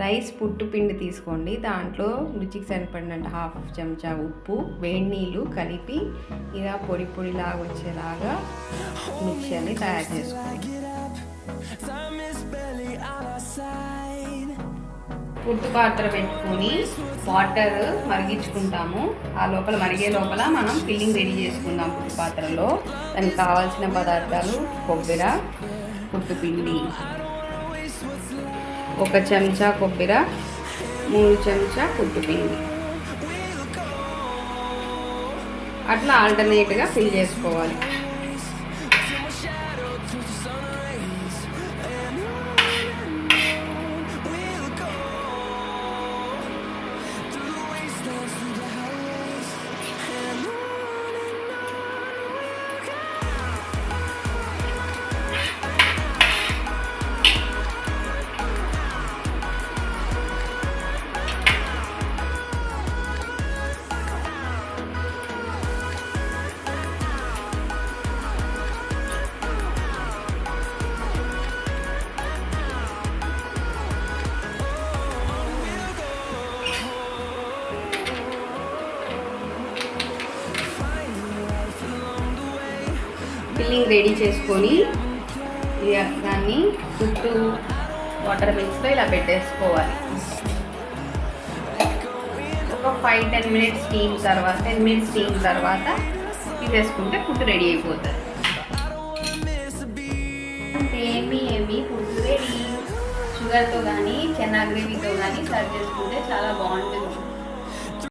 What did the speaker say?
Rice పుట్టు పిండి తీసుకోండి, దాంట్లో రుచికి సరిపడినంత హాఫ్ చెంచా ఉప్పు, వేడి నీళ్ళు కలిపి ఇలా పొడి పొడిలాగా వచ్చేలాగా మిక్చర్ని తయారు చేసుకోండి. పుట్టు పాత్ర పెట్టుకొని వాటర్ మరిగించుకుంటాము. ఆ లోపల మరిగే లోపల మనం ఫిల్లింగ్ రెడీ చేసుకుందాం. పుట్టు పాత్రలో దానికి కావాల్సిన పదార్థాలు: కొబ్బరి, పుట్టుపిండి, 1 చెంచా కొబ్బరి, 3 చెంచా పుట్టుపిండి, అట్లా ఆల్టర్నేట్గా ఫిల్ చేసుకోవాలి. ఫిల్లింగ్ రెడీ చేసుకొని దాన్ని చుట్టూ వాటర్ మిక్స్లో ఇలా పెట్టేసుకోవాలి. ఒక 5-10 మినిట్స్ స్టీమ్ తర్వాత 10 మినిట్స్ స్టీమ్ తర్వాత తీసేసుకుంటే పుట్టు రెడీ అయిపోతుంది. ఏమి పుట్టు రెడీ. షుగర్తో కానీ చెన్నా గ్రేవీతో కానీ సర్వ్ చేసుకుంటే చాలా బాగుంటుంది.